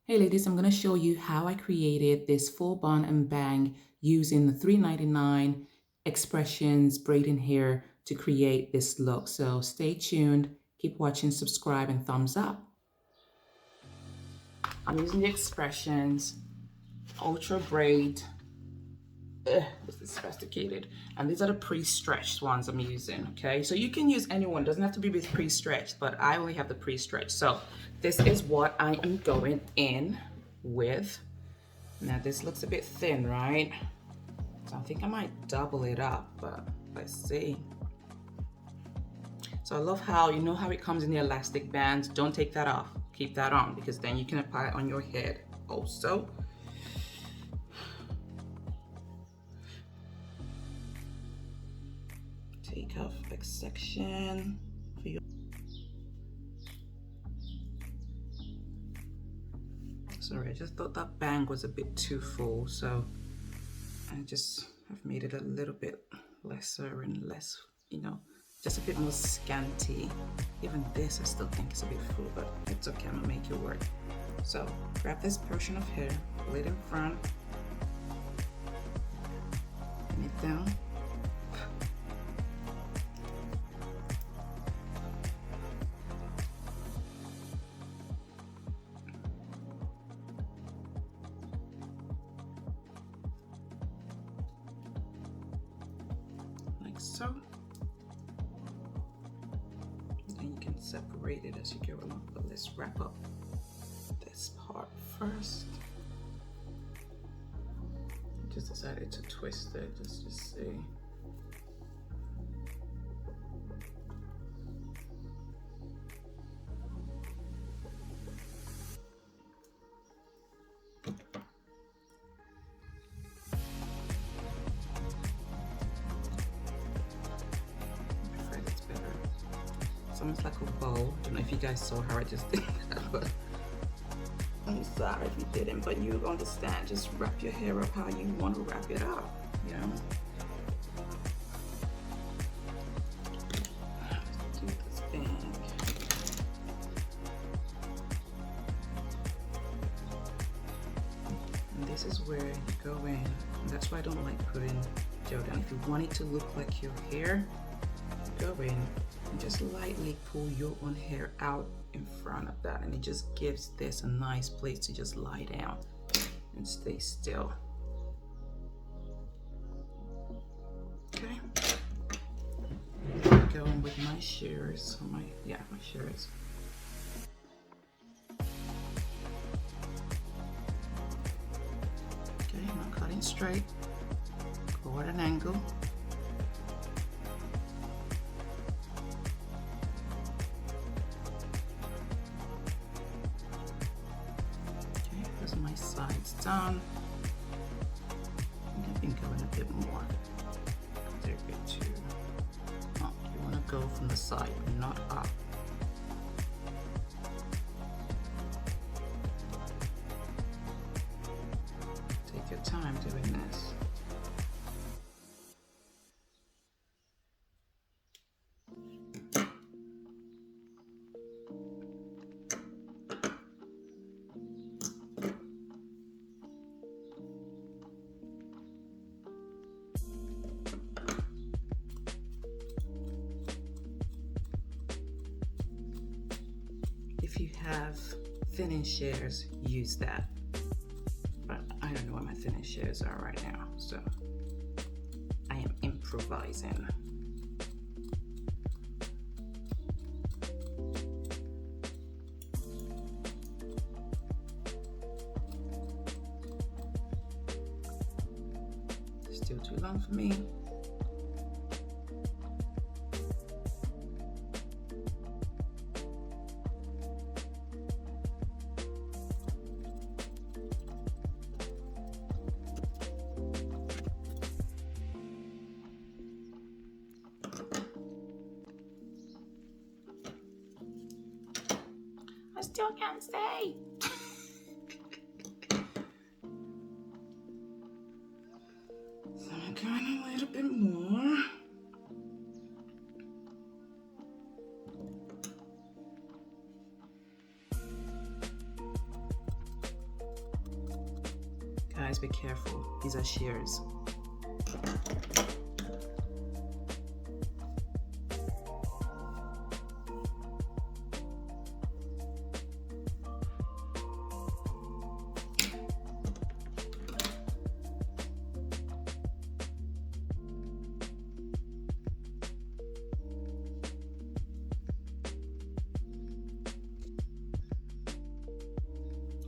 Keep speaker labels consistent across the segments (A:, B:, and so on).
A: Hey ladies, I'm going to show you how I created this full bun and bang using the $3.99 expressions braiding hair to create this look. So stay tuned, keep watching, subscribe, and thumbs up. I'm using the expressions ultra braid. This is sophisticated. And these are the pre-stretched ones I'm using, okay? So you can use anyone, doesn't have to be with pre-stretched, but I only have the pre-stretched. So this is what I am going in with. Now this looks a bit thin, right? So I think I might double it up, but let's see. So I love how, you know how it comes in the elastic bands? Don't take that off, keep that on, because then you can apply it on your head also. Take off like section for your. Sorry, I just thought that bang was a bit too full, so I just have made it a little bit lesser and less, you know, just a bit more scanty. Even this I still think is a bit full, but it's okay, I'm gonna make it work. So grab this portion of hair, pull it in front, bring it down. Like so. And you can separate it as you go along, but let's wrap up this part first. I just decided to twist it just to see. It's almost like a bow. I don't know if you guys saw how I just did that, but I'm sorry if you didn't, but you understand. Just wrap your hair up how you want to wrap it up, you know? Let's do this bang. And this is where you go in. And that's why I don't like putting gel down. If you want it to look like your hair, you go in and just lightly pull your own hair out in front of that, and it just gives this a nice place to just lie down and stay still. Okay, going with my shears, my shears. Okay, now cutting straight, go at an angle. My sides down. I've been going a bit more. They're a bit too. Oh, you want to go from the side, not up. Take your time doing this. If you have thinning shears, use that. But I don't know what my thinning shears are right now, so I am improvising. Still too long for me. I still can't stay. So I'm going a little bit more. guys, be careful. These are shears.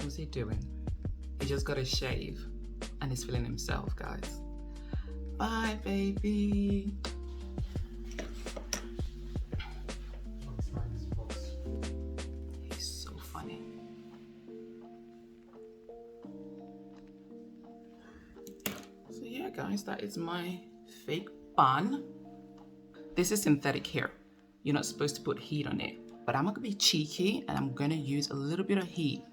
A: What's he doing? He just got a shave and he's feeling himself, guys. Bye, baby. He's so funny. So yeah, guys, that is my fake bun. This is synthetic hair. You're not supposed to put heat on it, but I'm gonna be cheeky and I'm gonna use a little bit of heat.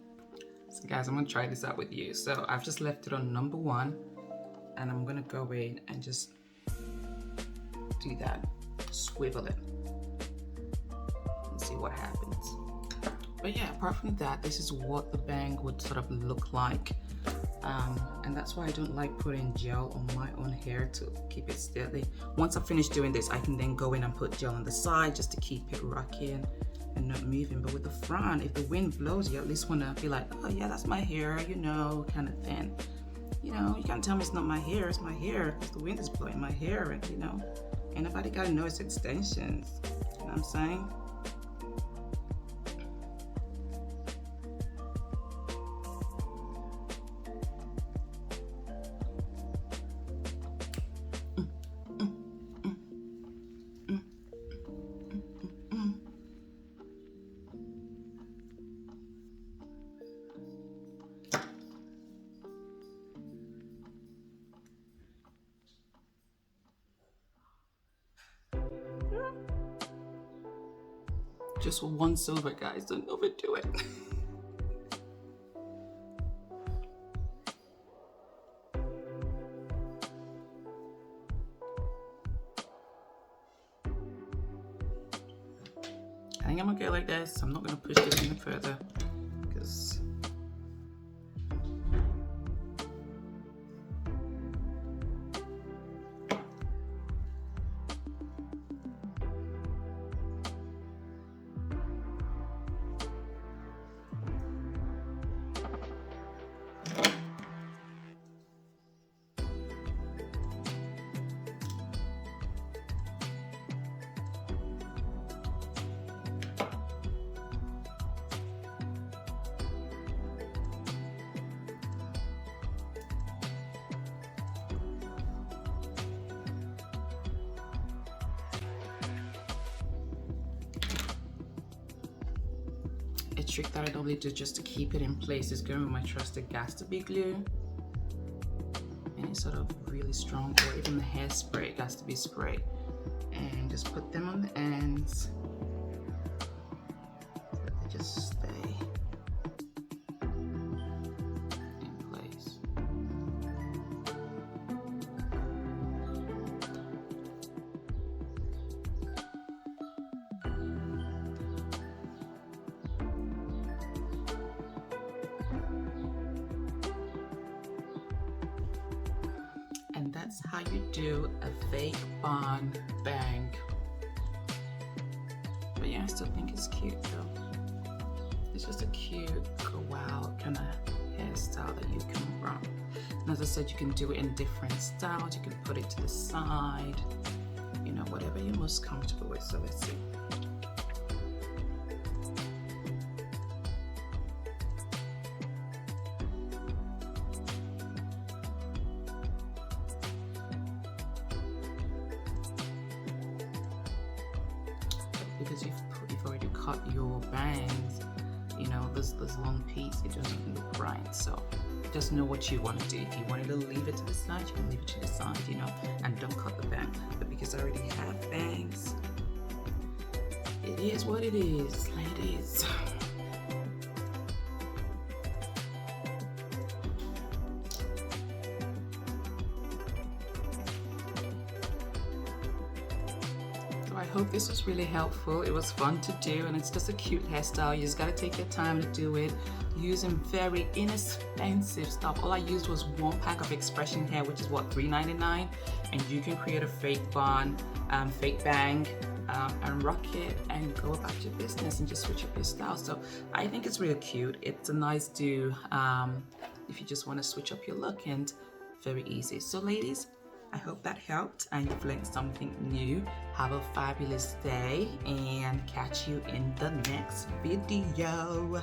A: So guys, I'm gonna try this out with you. So I've just left it on number 1 and I'm gonna go in and just do that, swivel it and see what happens. But yeah, apart from that, this is what the bang would sort of look like. And that's why I don't like putting gel on my own hair to keep it steady. Once I finish doing this, I can then go in and put gel on the side just to keep it rocking and not moving. But with the front, if the wind blows, you at least want to be like, oh yeah, that's my hair, you know, kind of thing. You know, you can't tell me it's not my hair, it's my hair, because the wind is blowing my hair, and you know, ain't nobody got to know it's extensions. You know what I'm saying? Just once over, guys, don't overdo it. I think I'm okay like this. I'm not gonna push this any further because a trick that I normally do just to keep it in place is going with my trusted gas to be glue. Any sort of really strong, or even the hairspray, gas to be spray, and just put them on the ends so that they just stay in place. And that's how you do a fake bun bang. But yeah, I still think it's cute though. It's just a cute, go out kind of hairstyle that you can rock. And as I said, you can do it in different styles. You can put it to the side, you know, whatever you're most comfortable with. So let's see. Because you've already cut your bangs, you know, this long piece, it doesn't look right. So just know what you want to do. If you wanted to leave it to the side, you can leave it to the side, you know, and don't cut the bang. But because I already have bangs, it is what it is, ladies. I hope this was really helpful. It was fun to do, and it's just a cute hairstyle. You just gotta take your time to do it. You using very inexpensive stuff. All I used was 1 pack of expression hair, which is what, $3.99, and you can create a fake bun, fake bang, and rock it and go about your business and just switch up your style. So I think it's really cute. It's a nice do if you just want to switch up your look, and very easy. So ladies, I hope that helped and you've learned something new. Have a fabulous day and catch you in the next video.